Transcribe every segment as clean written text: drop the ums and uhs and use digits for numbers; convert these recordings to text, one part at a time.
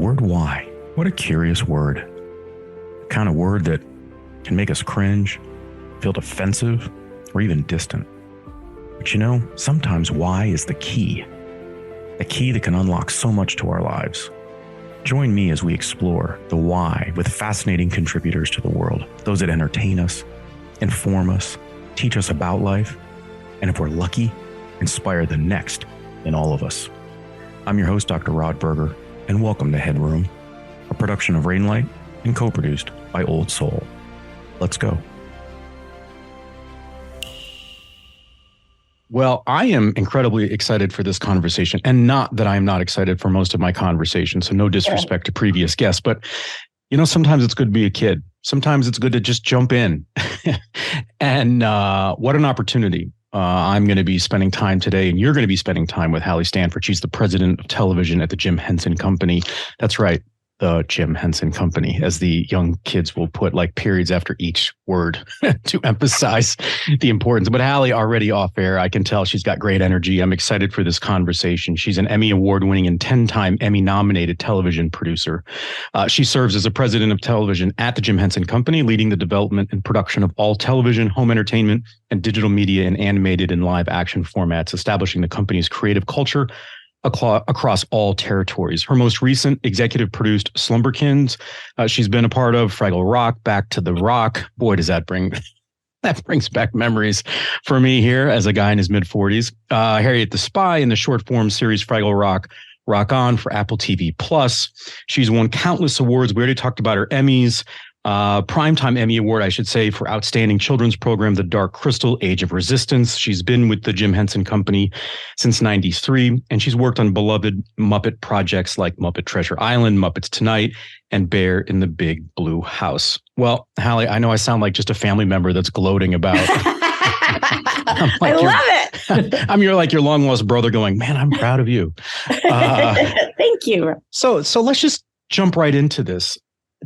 word why. What a curious word. The kind of word that can make us cringe, feel defensive, or even distant. But you know, sometimes why is the key. The key that can unlock so much to our lives. Join me as we explore the why with fascinating contributors to the world. Those that entertain us, inform us, teach us about life, and if we're lucky, inspire the next in all of us. I'm your host, Dr. Rod Berger, and welcome to Headroom, a production of Rainlight and co-produced by Old Soul. Let's go. Well, I am incredibly excited for this conversation, and not that I am not excited for most of my conversations, so no disrespect to previous guests, but you know, sometimes it's good to be a kid. Sometimes it's good to just jump in. And what an opportunity. I'm going to be spending time today, and you're going to be spending time with Halle Stanford. She's the president of television at the Jim Henson Company. That's right, the Jim Henson Company, as the young kids will put like periods after each word to emphasize the importance. But Halle, already off air, I can tell she's got great energy. I'm excited for this conversation. She's an Emmy Award-winning and 10-time Emmy-nominated television producer. She serves as a president of television at the Jim Henson Company, leading the development and production of all television, home entertainment, and digital media in animated and live action formats, establishing the company's creative culture across all territories. Her most recent executive produced Slumberkins. She's been a part of Fraggle Rock, Back to the Rock. Boy, does that brings back memories for me here as a guy in his mid-40s. Harriet the Spy in the short form series Fraggle Rock, Rock On for Apple TV Plus. She's won countless awards. We already talked about her Emmys. Primetime Emmy Award, I should say, for Outstanding Children's Program, The Dark Crystal, Age of Resistance. She's been with the Jim Henson Company since '93, and she's worked on beloved Muppet projects like Muppet Treasure Island, Muppets Tonight, and Bear in the Big Blue House. Well, Halle, I know I sound like just a family member that's gloating about... I love it. I'm your long lost brother going, man, I'm proud of you. Thank you. So let's just jump right into this.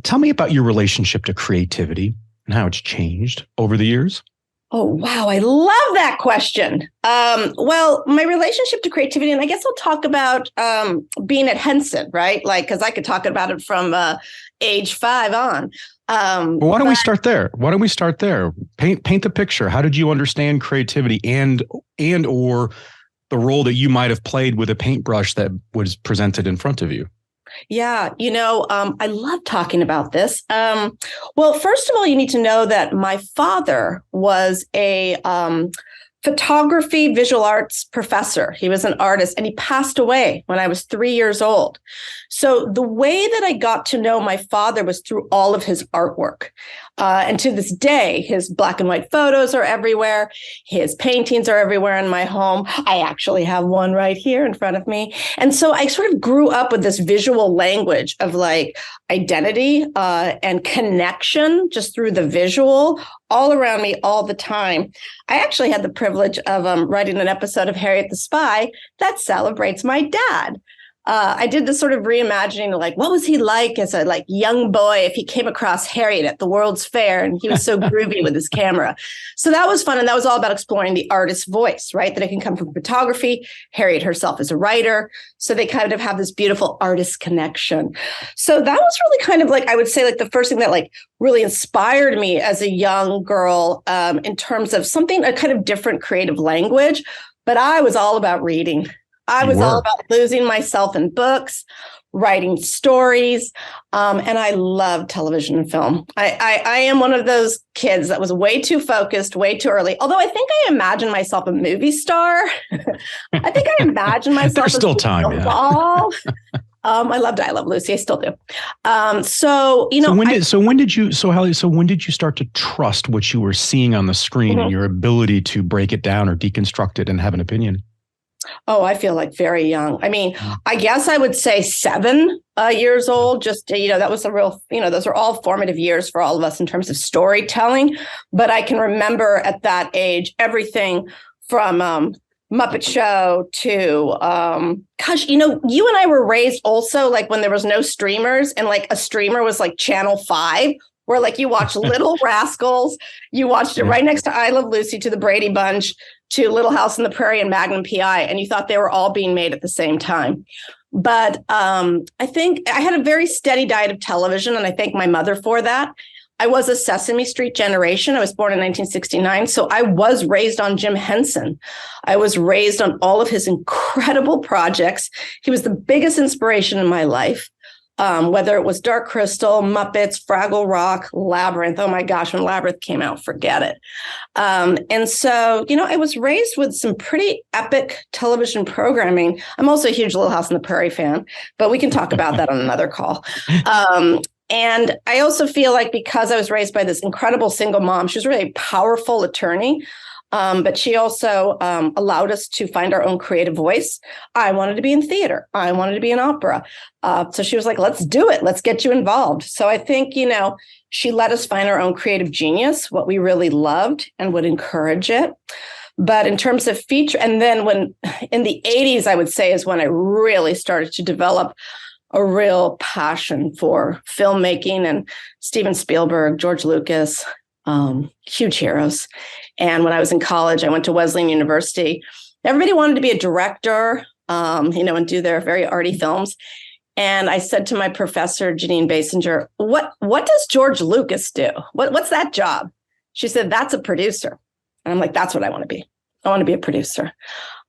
Tell me about your relationship to creativity and how it's changed over the years. Oh, wow. I love that question. Well, my relationship to creativity, and I guess I'll talk about being at Henson, right? Like, because I could talk about it from age 5 on. Well, why don't we start there? Paint the picture. How did you understand creativity and or the role that you might have played with a paintbrush that was presented in front of you? Yeah, I love talking about this. Well, first of all, you need to know that my father was a photography, visual arts professor. He was an artist, and he passed away when I was 3 years old. So the way that I got to know my father was through all of his artwork. And to this day, his black and white photos are everywhere. His paintings are everywhere in my home. I actually have one right here in front of me. And so I sort of grew up with this visual language of like identity and connection just through the visual all around me all the time. I actually had the privilege of writing an episode of Harriet the Spy that celebrates my dad. I did this sort of reimagining, like, what was he like as a young boy if he came across Harriet at the World's Fair and he was so groovy with his camera. So that was fun. And that was all about exploring the artist's voice, right? That it can come from photography. Harriet herself is a writer. So they kind of have this beautiful artist connection. So that was really kind of I would say the first thing that really inspired me as a young girl in terms of a kind of different creative language. But I was all about reading. I was all about losing myself in books, writing stories, and I love television and film. I am one of those kids that was way too focused, way too early. Although I think I imagined myself a movie star. I think I imagined myself. There's still time. Yeah. I loved I Love Lucy. I still do. Halle, so when did you start to trust what you were seeing on the screen and your ability to break it down or deconstruct it and have an opinion? Oh, I feel very young. I mean, I guess I would say 7 years old. Just, that was a real, those are all formative years for all of us in terms of storytelling. But I can remember at that age, everything from Muppet Show to, you and I were raised also when there was no streamers and a streamer was Channel 5. Where you watch Little Rascals, you watched it right next to I Love Lucy, to the Brady Bunch, to Little House on the Prairie and Magnum PI, and you thought they were all being made at the same time. But I think I had a very steady diet of television, and I thank my mother for that. I was a Sesame Street generation. I was born in 1969. So I was raised on Jim Henson. I was raised on all of his incredible projects. He was the biggest inspiration in my life, whether it was Dark Crystal, Muppets, Fraggle Rock, Labyrinth. Oh my gosh, when Labyrinth came out, forget it. And so, I was raised with some pretty epic television programming. I'm also a huge Little House on the Prairie fan, but we can talk about that on another call. And I also feel like because I was raised by this incredible single mom, she was really a powerful attorney, but she also allowed us to find our own creative voice. I wanted to be in theater. I wanted to be in opera. So she was like, let's do it. Let's get you involved. So I think, she let us find our own creative genius, what we really loved, and would encourage it. But in terms of feature, and then when in the 80s, I would say is when I really started to develop a real passion for filmmaking, and Steven Spielberg, George Lucas, huge heroes. And when I was in college, I went to Wesleyan University. Everybody wanted to be a director, and do their very arty films. And I said to my professor, Janine Basinger, what does George Lucas do? What's that job? She said, that's a producer. And I'm like, that's what I want to be. I want to be a producer.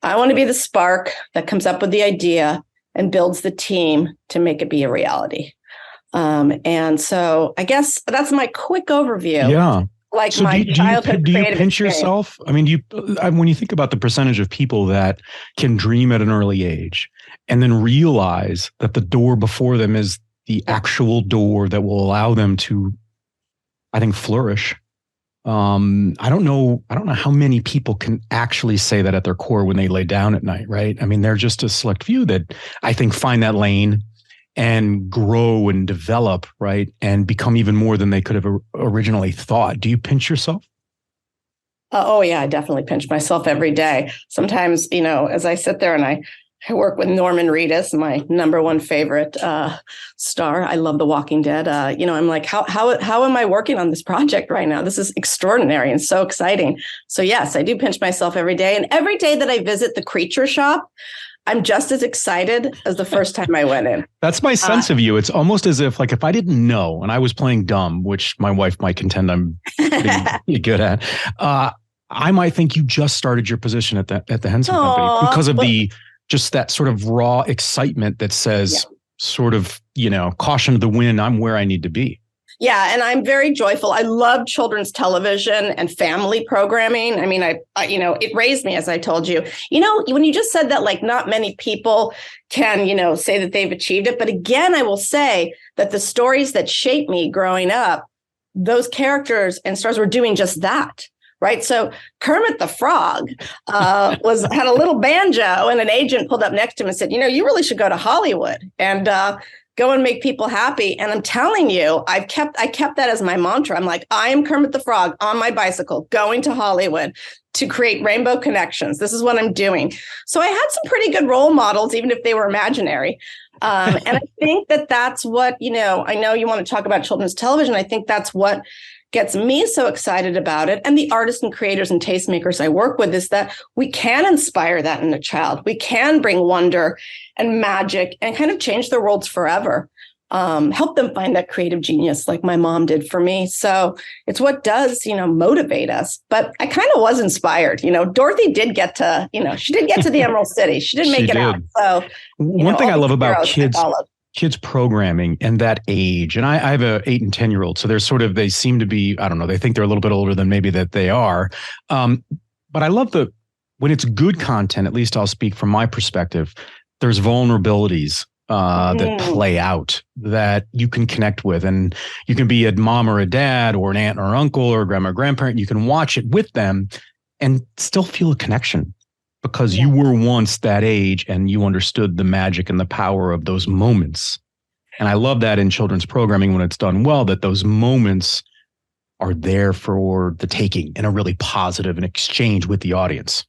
I want to be the spark that comes up with the idea and builds the team to make it be a reality. And so I guess that's my quick overview. Yeah. Like so my childhood do you creative pinch experience. yourself? I mean, when you think about the percentage of people that can dream at an early age and then realize that the door before them is the actual door that will allow them to, I think, flourish. I don't know how many people can actually say that at their core when they lay down at night, right? I mean, they're just a select few that I think find that lane and grow and develop, right? And become even more than they could have originally thought. Do you pinch yourself? Oh, yeah, I definitely pinch myself every day. Sometimes, as I sit there and I work with Norman Reedus, my number one favorite star. I love The Walking Dead. I'm like, how am I working on this project right now? This is extraordinary and so exciting. So yes, I do pinch myself every day. And every day that I visit the creature shop, I'm just as excited as the first time I went in. That's my sense of you. It's almost as if, like, if I didn't know and I was playing dumb, which my wife might contend I'm pretty good at, I might think you just started your position at the Henson Company because of just that sort of raw excitement that says sort of, caution to the wind, I'm where I need to be. Yeah. And I'm very joyful. I love children's television and family programming. I mean, I it raised me, as I told you, when you just said that, like, not many people can, say that they've achieved it. But again, I will say that the stories that shaped me growing up, those characters and stars were doing just that. Right. So Kermit the Frog had a little banjo, and an agent pulled up next to him and said, you really should go to Hollywood and go and make people happy. And I'm telling you, I kept that as my mantra. I'm like, I am Kermit the Frog on my bicycle going to Hollywood to create rainbow connections. This is what I'm doing. So I had some pretty good role models, even if they were imaginary. And I think that's what, I know you want to talk about children's television. I think that's what gets me so excited about it. And the artists and creators and tastemakers I work with is that we can inspire that in a child. We can bring wonder and magic and kind of change their worlds forever. Help them find that creative genius like my mom did for me. So it's what does, motivate us. But I kind of was inspired. Dorothy did get to, she did get to the Emerald City. She did make it out. So one thing I love about kids programming and that age, and I have a 8 and 10-year-old, so they seem to be, I don't know, they think they're a little bit older than maybe that they are. But I love when it's good content, at least I'll speak from my perspective, there's vulnerabilities that play out that you can connect with. And you can be a mom or a dad or an aunt or uncle or a grandma or grandparent. You can watch it with them and still feel a connection because you were once that age and you understood the magic and the power of those moments. And I love that in children's programming when it's done well, that those moments are there for the taking in a really positive and exchange with the audience.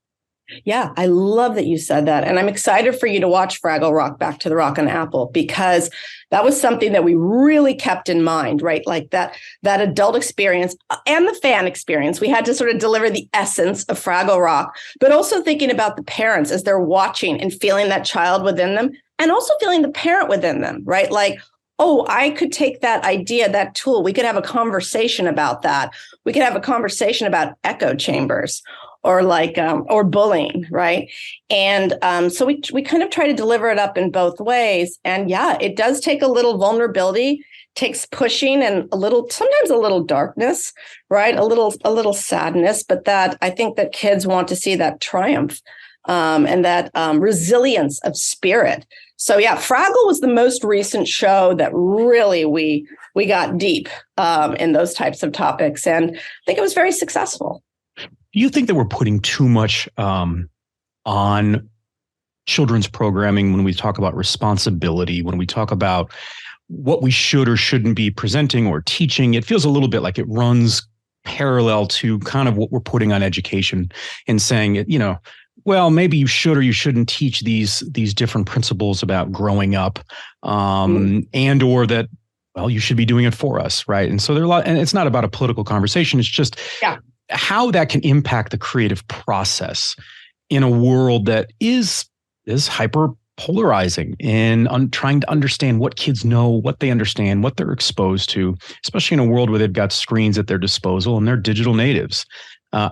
Yeah, I love that you said that. And I'm excited for you to watch Fraggle Rock Back to the Rock and Apple, because that was something that we really kept in mind, right? Like that adult experience and the fan experience. We had to sort of deliver the essence of Fraggle Rock, but also thinking about the parents as they're watching and feeling that child within them, and also feeling the parent within them, right? Like, oh, I could take that idea, that tool. We could have a conversation about that. We could have a conversation about echo chambers, or or bullying, right? And so we kind of try to deliver it up in both ways. And yeah, it does take a little vulnerability, takes pushing, and sometimes a little darkness, right? A little sadness, but that I think that kids want to see that triumph and that resilience of spirit. So yeah, Fraggle was the most recent show that really we got deep in those types of topics, and I think it was very successful. Do you think that we're putting too much on children's programming when we talk about responsibility, when we talk about what we should or shouldn't be presenting or teaching? It feels a little bit like it runs parallel to kind of what we're putting on education and saying, well, maybe you should or you shouldn't teach these different principles about growing up, and or that, well, you should be doing it for us, right? And so there are a lot, and it's not about a political conversation. It's just how that can impact the creative process in a world that is hyper polarizing and trying to understand what kids know, what they understand, what they're exposed to, especially in a world where they've got screens at their disposal and they're digital natives.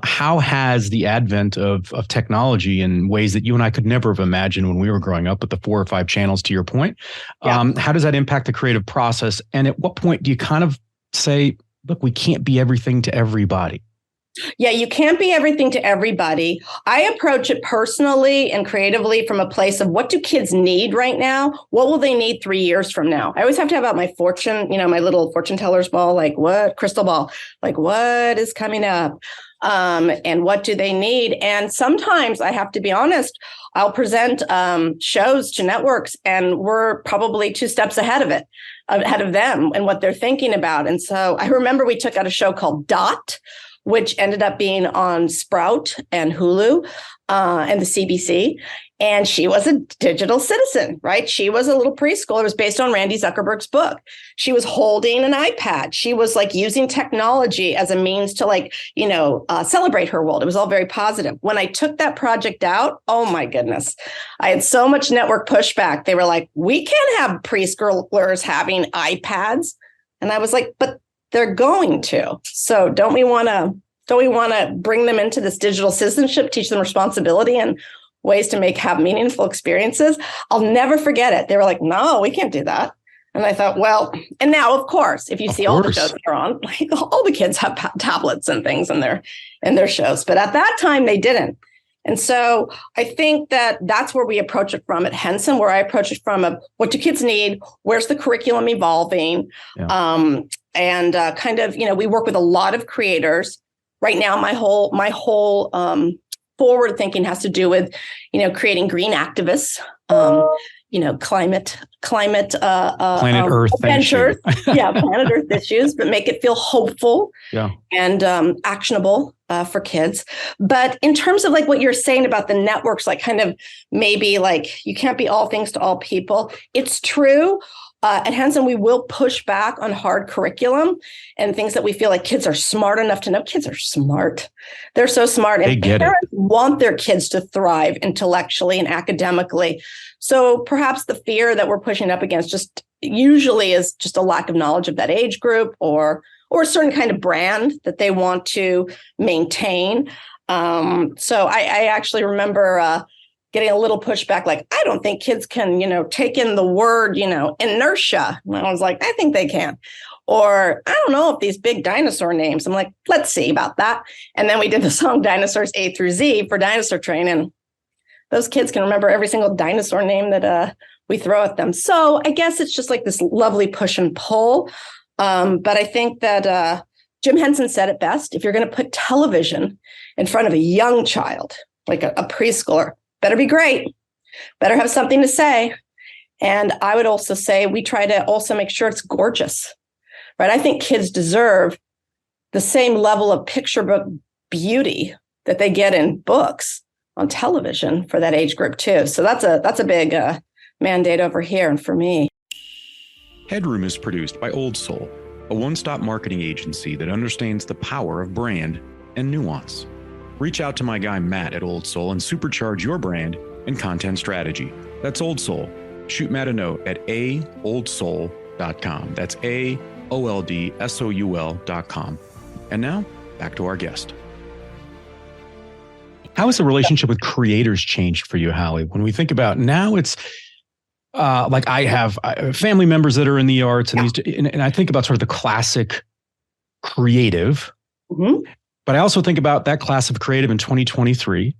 How has the advent of technology in ways that you and I could never have imagined when we were growing up with the 4 or 5 channels, to your point, how does that impact the creative process? And at what point do you kind of say, look, we can't be everything to everybody? Yeah, you can't be everything to everybody. I approach it personally and creatively from a place of, what do kids need right now? What will they need 3 years from now? I always have to have out my fortune, my little fortune teller's ball, like what crystal ball, like what is coming up, and what do they need? And sometimes I have to be honest, I'll present shows to networks and we're probably 2 steps ahead of them and what they're thinking about. And so I remember we took out a show called Dot, which ended up being on Sprout and Hulu and the CBC. And she was a digital citizen, right? She was a little preschooler. It was based on Randy Zuckerberg's book. She was holding an iPad. She was like using technology as a means to celebrate her world. It was all very positive. When I took that project out, oh my goodness, I had so much network pushback. They were like, we can't have preschoolers having iPads. And I was like, but they're going to. So don't we want to bring them into this digital citizenship, teach them responsibility and ways to have meaningful experiences? I'll never forget it. They were like, no, we can't do that. And I thought, well, and now, of course, if you see all the shows they're on, like all the kids have tablets and things in their shows. But at that time, they didn't. And so I think that that's where we approach it from at Henson, where I approach it from what do kids need? Where's the curriculum evolving? Yeah. We work with a lot of creators. Right now, my whole forward thinking has to do with, creating green activists, planet Earth adventures, planet Earth issues, but make it feel hopeful and actionable for kids. But in terms of like what you're saying about the networks, like kind of maybe like you can't be all things to all people. It's true. At Henson, we will push back on hard curriculum and things that we feel like kids are smart enough to know. Kids are smart. They're so smart. And parents want their kids to thrive intellectually and academically. So perhaps the fear that we're pushing up against just usually is just a lack of knowledge of that age group or a certain kind of brand that they want to maintain. So I actually remember getting a little pushback, like, I don't think kids can, take in the word, inertia. And I was like, I think they can. Or I don't know if these big dinosaur names. I'm like, let's see about that. And then we did the song Dinosaurs A through Z for Dinosaur Train. And those kids can remember every single dinosaur name that we throw at them. So I guess it's just like this lovely push and pull. But I think that Jim Henson said it best. If you're going to put television in front of a young child, like a preschooler, better be great, better have something to say. And I would also say we try to also make sure it's gorgeous, right? I think kids deserve the same level of picture book beauty that they get in books. on television for that age group too. So that's a big mandate over here and for me. Headroom is produced by Old Soul, a one-stop marketing agency that understands the power of brand and nuance. Reach out to my guy Matt at Old Soul and supercharge your brand and content strategy. That's Old Soul. Shoot Matt a note at aoldsoul.com. That's AOLDSOUL.com. And now, back to our guest. How has the relationship with creators changed for you, Halle? When we think about now, it's like I have family members that are in the arts, and and I think about sort of the classic creative, but I also think about that class of creative in 2023,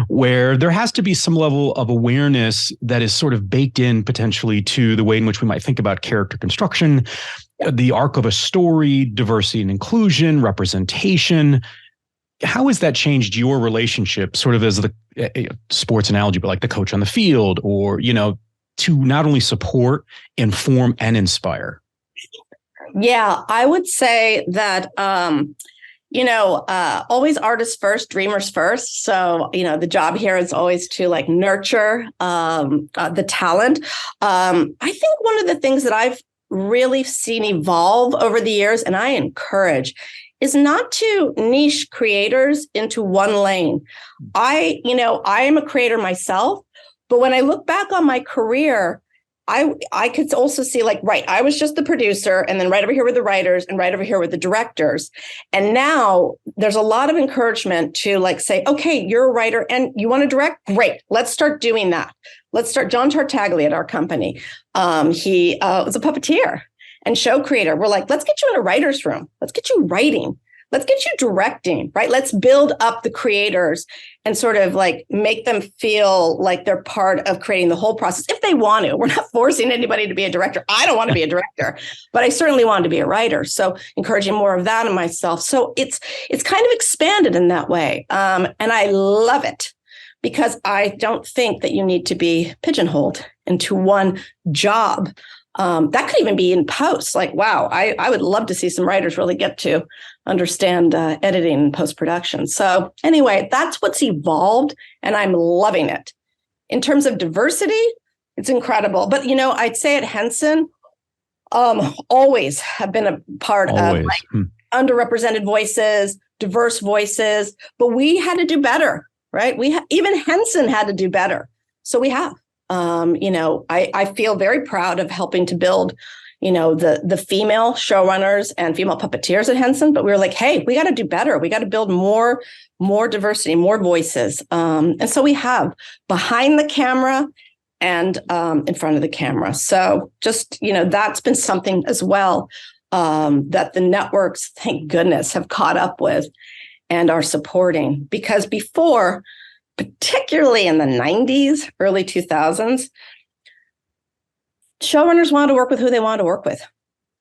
where there has to be some level of awareness that is sort of baked in potentially to the way in which we might think about character construction, the arc of a story, diversity and inclusion, representation. How has that changed your relationship, sort of as the sports analogy, but like the coach on the field, or, to not only support, inform, and inspire? Yeah, I would say that, always artists first, dreamers first. So, the job here is always to like nurture the talent. I think one of the things that I've really seen evolve over the years, and I encourage, is not to niche creators into one lane. I am a creator myself, but when I look back on my career, I could also see I was just the producer, and then right over here were the writers, and right over here were the directors. And now there's a lot of encouragement to say, okay, you're a writer and you want to direct? Great. Let's start doing that. Let's start. John Tartaglia at our company. He was a puppeteer and show creator. We're like, let's get you in a writer's room. Let's get you writing. Let's get you directing, right? Let's build up the creators and sort of make them feel like they're part of creating the whole process if they want to. We're not forcing anybody to be a director. I don't want to be a director, but I certainly want to be a writer. So encouraging more of that in myself. So it's kind of expanded in that way. And I love it because I don't think that you need to be pigeonholed into one job. That could even be in post. Wow, I would love to see some writers really get to understand editing and post-production. So anyway, that's what's evolved, and I'm loving it. In terms of diversity, it's incredible. But, I'd say at Henson, always have been a part of underrepresented voices, diverse voices, but we had to do better, right? Even Henson had to do better. So we have. I feel very proud of helping to build, the female showrunners and female puppeteers at Henson. But we were like, hey, we got to do better. We got to build more diversity, more voices. And so we have behind the camera and in front of the camera. So just, that's been something as well that the networks, thank goodness, have caught up with and are supporting. Because before, particularly in the 90s, early 2000s, showrunners wanted to work with who they wanted to work with.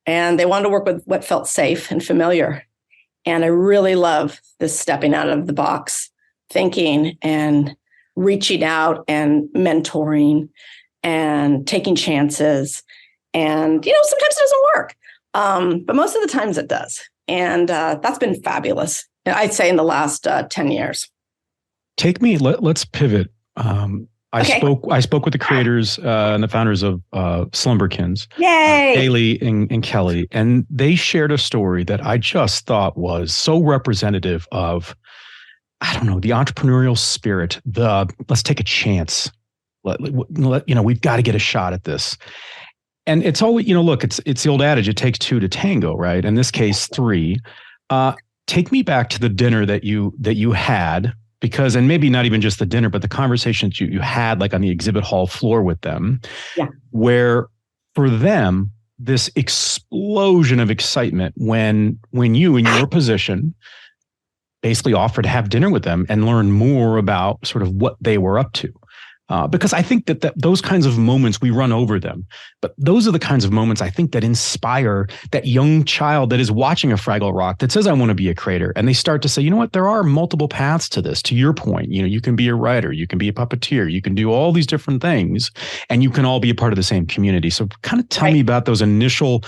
And they wanted to work with what felt safe and familiar. And I really love this stepping out of the box, thinking and reaching out and mentoring and taking chances. And, sometimes it doesn't work, but most of the times it does. And that's been fabulous, I'd say, in the last 10 years. Take me. Let's pivot. I spoke with the creators and the founders of Slumberkins, Halle and Kelly, and they shared a story that I just thought was so representative of, the entrepreneurial spirit. Let's take a chance. We've got to get a shot at this. And it's always, look, it's the old adage, it takes two to tango, right? In this case, three. Take me back to the dinner that you had. Because, and maybe not even just the dinner, but the conversations you had on the exhibit hall floor with them, where for them, this explosion of excitement when you in your position basically offered to have dinner with them and learn more about sort of what they were up to. Because I think that those kinds of moments, we run over them. But those are the kinds of moments I think that inspire that young child that is watching a Fraggle Rock that says, I want to be a creator. And they start to say, you know what, there are multiple paths to this. To your point, you can be a writer, you can be a puppeteer, you can do all these different things, and you can all be a part of the same community. So kind of tell me about those initial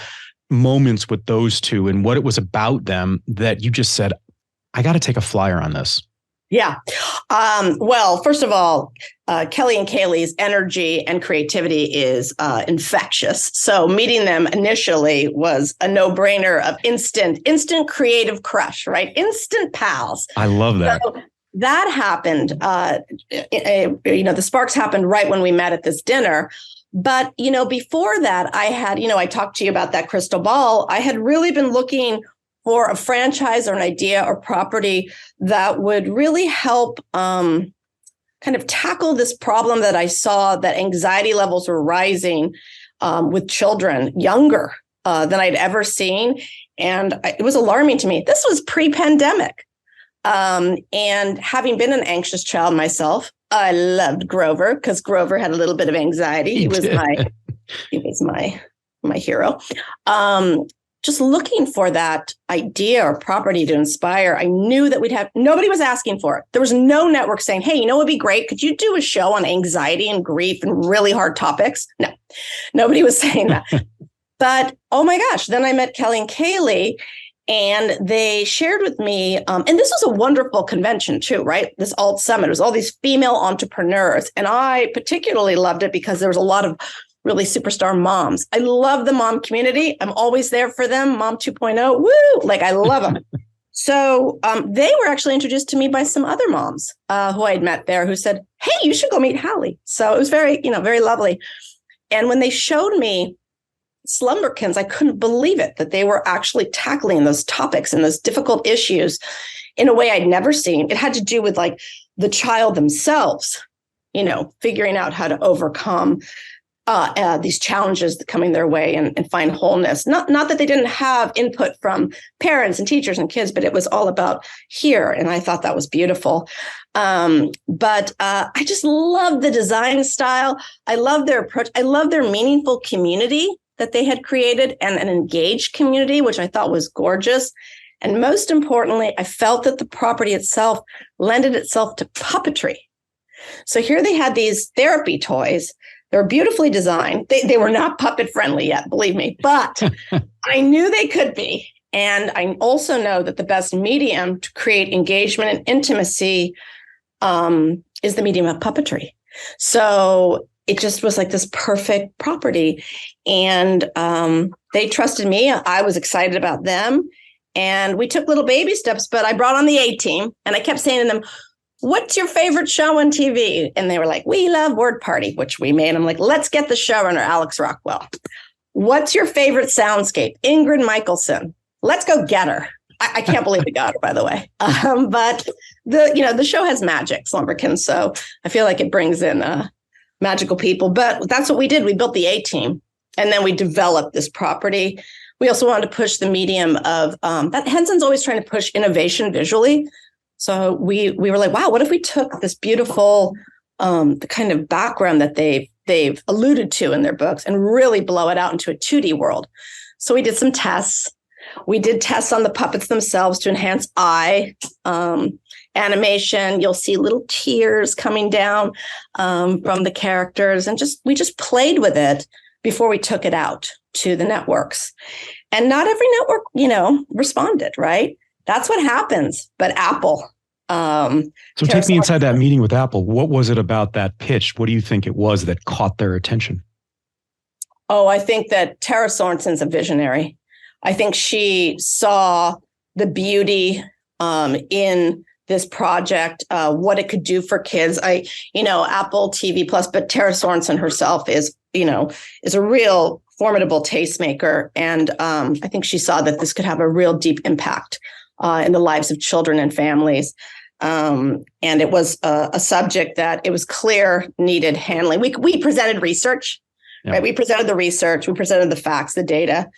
moments with those two and what it was about them that you just said, I got to take a flyer on this. Yeah. Well, first of all, Kelly and Kaylee's energy and creativity is infectious. So meeting them initially was a no-brainer of instant creative crush, right? Instant pals. I love that. So that happened. The sparks happened right when we met at this dinner. But, before that, I talked to you about that crystal ball. I had really been looking for a franchise or an idea or property that would really help kind of tackle this problem that I saw, that anxiety levels were rising with children younger than I'd ever seen. And it was alarming to me. This was pre-pandemic. And having been an anxious child myself, I loved Grover because Grover had a little bit of anxiety. He was my hero. Just looking for that idea or property to inspire. I knew that nobody was asking for it. There was no network saying, hey, it'd be great. Could you do a show on anxiety and grief and really hard topics? No, nobody was saying that. But, oh my gosh, then I met Kelly and Kaylee, and they shared with me, and this was a wonderful convention too, right? This Alt Summit, it was all these female entrepreneurs. And I particularly loved it because there was a lot of really superstar moms. I love the mom community. I'm always there for them. Mom 2.0, woo! Like, I love them. So they were actually introduced to me by some other moms who I'd met there who said, hey, you should go meet Halle. So it was very, very lovely. And when they showed me Slumberkins, I couldn't believe it, that they were actually tackling those topics and those difficult issues in a way I'd never seen. It had to do with like the child themselves, figuring out how to overcome these challenges coming their way and find wholeness. Not that they didn't have input from parents and teachers and kids, but it was all about here. And I thought that was beautiful. But I just love the design style. I love their approach. I love their meaningful community that they had created, and an engaged community, which I thought was gorgeous. And most importantly, I felt that the property itself lended itself to puppetry. So here they had these therapy toys. They were beautifully designed. They were not puppet friendly yet, believe me, but I knew they could be. And I also know that the best medium to create engagement and intimacy is the medium of puppetry. So it just was like this perfect property. And they trusted me. I was excited about them. And we took little baby steps, but I brought on the A-team and I kept saying to them, what's your favorite show on TV? And they were like, we love Word Party, which we made. I'm like, let's get the showrunner, Alex Rockwell. What's your favorite soundscape? Ingrid Michaelson. Let's go get her. I can't believe we got her, by the way. But the show has magic, Slumberkins. So I feel like it brings in magical people. But that's what we did. We built the A-team, and then we developed this property. We also wanted to push the medium of that. Henson's always trying to push innovation visually. So we were like, wow, what if we took this beautiful, the kind of background that they've alluded to in their books and really blow it out into a 2D world? So we did some tests. We did tests on the puppets themselves to enhance eye animation. You'll see little tears coming down from the characters, and we just played with it before we took it out to the networks. And not every network, responded, right? That's what happens. But Apple. So take me inside that meeting with Apple. What was it about that pitch? What do you think it was that caught their attention? Oh, I think that Tara Sorensen's a visionary. I think she saw the beauty in this project, what it could do for kids. Apple TV Plus, but Tara Sorensen herself is a real formidable tastemaker. And I think she saw that this could have a real deep impact in the lives of children and families. And it was a subject that it was clear needed handling. We presented research, right? We presented the research, we presented the facts, the data.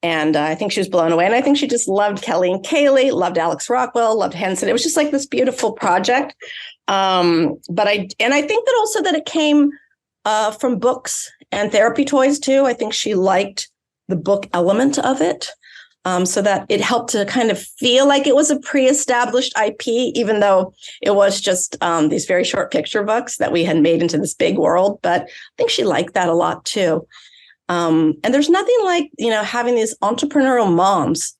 And I think she was blown away. And I think she just loved Kelly and Kaylee, loved Alex Rockwell, loved Henson. It was just like this beautiful project. But I think that also that it came from books and therapy toys too. I think she liked the book element of it. So that it helped to kind of feel like it was a pre-established IP, even though it was just these very short picture books that we had made into this big world. But I think she liked that a lot too. And there's nothing like, having these entrepreneurial moms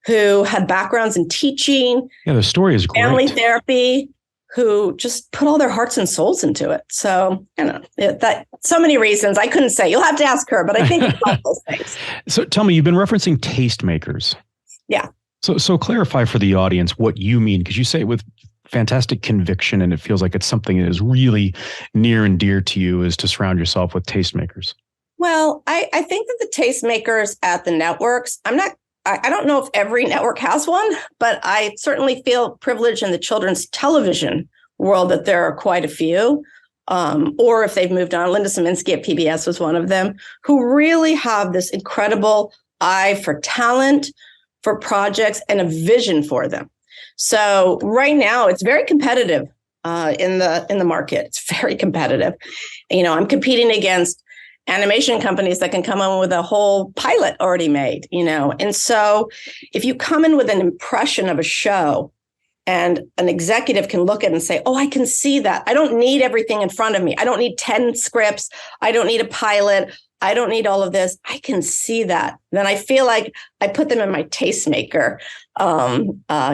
who had backgrounds in teaching. Yeah, the story is great. Family therapy, who just put all their hearts and souls into it. So, that so many reasons I couldn't say. You'll have to ask her, but I think it's all those things. So tell me, you've been referencing tastemakers. Yeah. So clarify for the audience what you mean, because you say it with fantastic conviction, and it feels like it's something that is really near and dear to you, is to surround yourself with tastemakers. Well, I think that the tastemakers at the networks, I don't know if every network has one, but I certainly feel privileged in the children's television world that there are quite a few, or if they've moved on. Linda Saminsky at PBS was one of them, who really have this incredible eye for talent, for projects, and a vision for them. So right now, it's very competitive in the market. It's very competitive. I'm competing against animation companies that can come in with a whole pilot already made, And so if you come in with an impression of a show and an executive can look at it and say, oh, I can see that. I don't need everything in front of me. I don't need 10 scripts. I don't need a pilot. I don't need all of this. I can see that. Then I feel like I put them in my tastemaker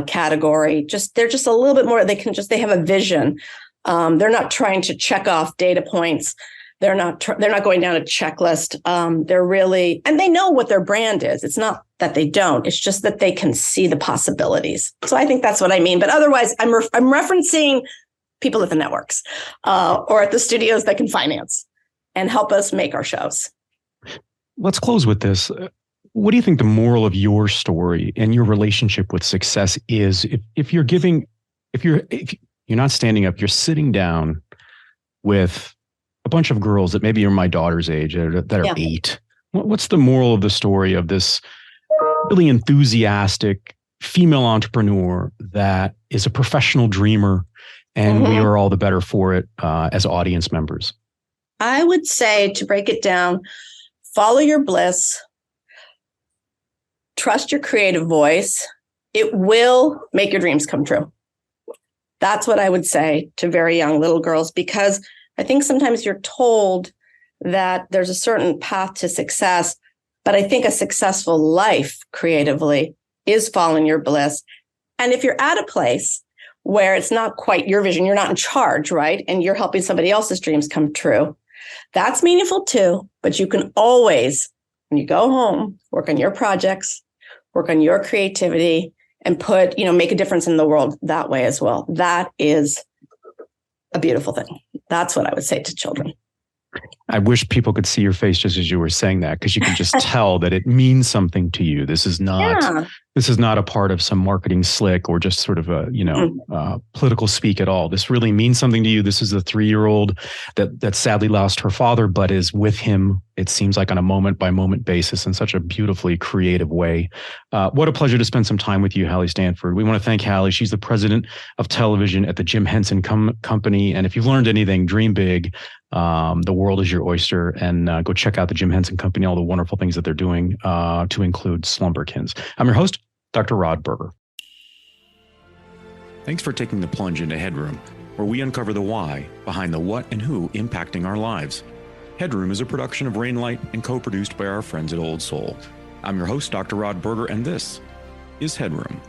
category. They're just a little bit more. They have a vision. They're not trying to check off data points. They're not going down a checklist. They're really, and they know what their brand is. It's not that they don't. It's just that they can see the possibilities. So I think that's what I mean. But otherwise, I'm referencing people at the networks or at the studios that can finance and help us make our shows. Let's close with this. What do you think the moral of your story and your relationship with success is? If you're not standing up, you're sitting down with a bunch of girls that maybe are my daughter's age that are 8. What's the moral of the story of this really enthusiastic female entrepreneur that is a professional dreamer, and we are all the better for it as audience members? I would say, to break it down, follow your bliss, trust your creative voice. It will make your dreams come true. That's what I would say to very young little girls, because I think sometimes you're told that there's a certain path to success, but I think a successful life creatively is following your bliss. And if you're at a place where it's not quite your vision, you're not in charge, right? And you're helping somebody else's dreams come true, that's meaningful too. But you can always, when you go home, work on your projects, work on your creativity, and make a difference in the world that way as well. That is a beautiful thing. That's what I would say to children. I wish people could see your face just as you were saying that, because you can just tell that it means something to you. This is not a part of some marketing slick or just sort of a political speak at all. This really means something to you. This is a 3-year-old that sadly lost her father, but is with him, it seems like, on a moment by moment basis in such a beautifully creative way. What a pleasure to spend some time with you, Halle Stanford. We want to thank Halle. She's the president of television at the Jim Henson Company. And if you've learned anything, dream big. The world is your oyster, and go check out the Jim Henson Company, all the wonderful things that they're doing, to include Slumberkins. I'm your host, Dr. Rod Berger. Thanks for taking the plunge into Headroom, where we uncover the why behind the what and who impacting our lives. Headroom is a production of Rainlight and co-produced by our friends at Old Soul. I'm your host, Dr. Rod Berger, and this is Headroom.